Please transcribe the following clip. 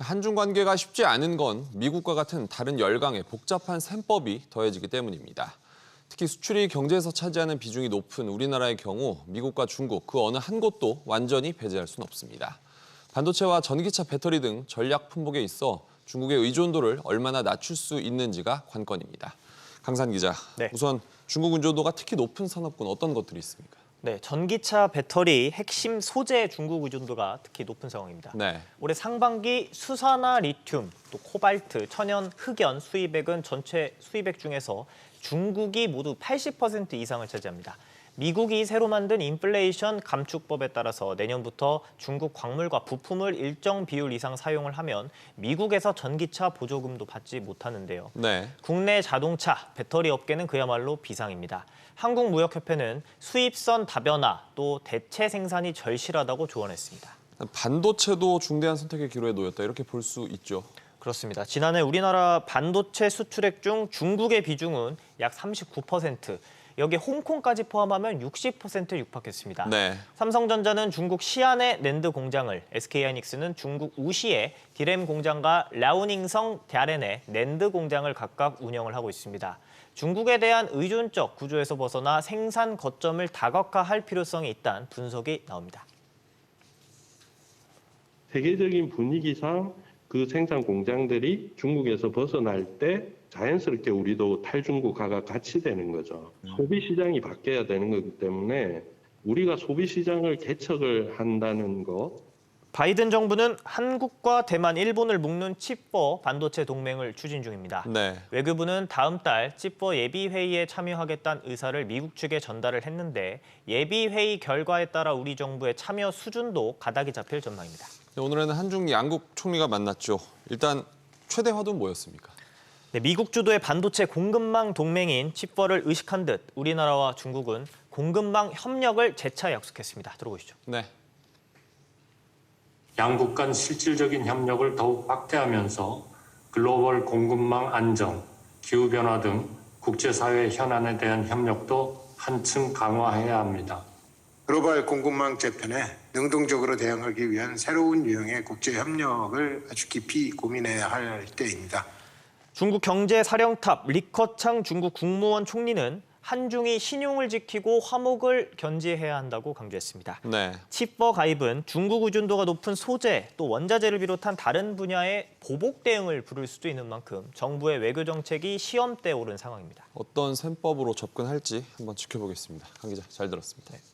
한중 관계가 쉽지 않은 건 미국과 같은 다른 열강의 복잡한 셈법이 더해지기 때문입니다. 특히 수출이 경제에서 차지하는 비중이 높은 우리나라의 경우 미국과 중국 그 어느 한 곳도 완전히 배제할 수는 없습니다. 반도체와 전기차 배터리 등 전략 품목에 있어 중국의 의존도를 얼마나 낮출 수 있는지가 관건입니다. 강산 기자, 네. 우선 중국 의존도가 특히 높은 산업군 어떤 것들이 있습니까? 네, 전기차 배터리 핵심 소재 중국 의존도가 특히 높은 상황입니다. 네. 올해 상반기 수산화 리튬, 또 코발트, 천연, 흑연 수입액은 전체 수입액 중에서 중국이 모두 80% 이상을 차지합니다. 미국이 새로 만든 인플레이션 감축법에 따라서 내년부터 중국 광물과 부품을 일정 비율 이상 사용을 하면 미국에서 전기차 보조금도 받지 못하는데요. 네. 국내 자동차, 배터리 업계는 그야말로 비상입니다. 한국무역협회는 수입선 다변화, 또 대체 생산이 절실하다고 조언했습니다. 반도체도 중대한 선택의 기로에 놓였다 이렇게 볼 수 있죠. 그렇습니다. 지난해 우리나라 반도체 수출액 중 중국의 비중은 약 39%, 여기 홍콩까지 포함하면 60%에 육박했습니다. 네. 삼성전자는 중국 시안의 낸드 공장을, SK하이닉스는 중국 우시의 디램 공장과 라오닝성 다롄의 낸드 공장을 각각 운영을 하고 있습니다. 중국에 대한 의존적 구조에서 벗어나 생산 거점을 다각화할 필요성이 있다는 분석이 나옵니다. 세계적인 분위기상 그 생산 공장들이 중국에서 벗어날 때 자연스럽게 우리도 탈중국화가 같이 되는 거죠. 소비 시장이 바뀌어야 되는 거기 때문에 우리가 소비 시장을 개척을 한다는 것. 바이든 정부는 한국과 대만, 일본을 묶는 칩4 반도체 동맹을 추진 중입니다. 네. 외교부는 다음 달 칩4 예비회의에 참여하겠다는 의사를 미국 측에 전달을 했는데 예비회의 결과에 따라 우리 정부의 참여 수준도 가닥이 잡힐 전망입니다. 오늘은 한중 양국 총리가 만났죠. 일단 최대 화두는 뭐였습니까? 네, 미국 주도의 반도체 공급망 동맹인 칩4를 의식한 듯 우리나라와 중국은 공급망 협력을 재차 약속했습니다. 들어보시죠. 네. 양국 간 실질적인 협력을 더욱 확대하면서 글로벌 공급망 안정, 기후변화 등 국제사회 현안에 대한 협력도 한층 강화해야 합니다. 글로벌 공급망 재편에 능동적으로 대응하기 위한 새로운 유형의 국제협력을 아주 깊이 고민해야 할 때입니다. 중국 경제사령탑 리커창 중국 국무원 총리는 한중이 신용을 지키고 화목을 견지해야 한다고 강조했습니다. 네. 칩4 가입은 중국 의존도가 높은 소재, 또 원자재를 비롯한 다른 분야의 보복 대응을 부를 수도 있는 만큼 정부의 외교 정책이 시험대에 오른 상황입니다. 어떤 셈법으로 접근할지 한번 지켜보겠습니다. 강 기자, 잘 들었습니다. 네.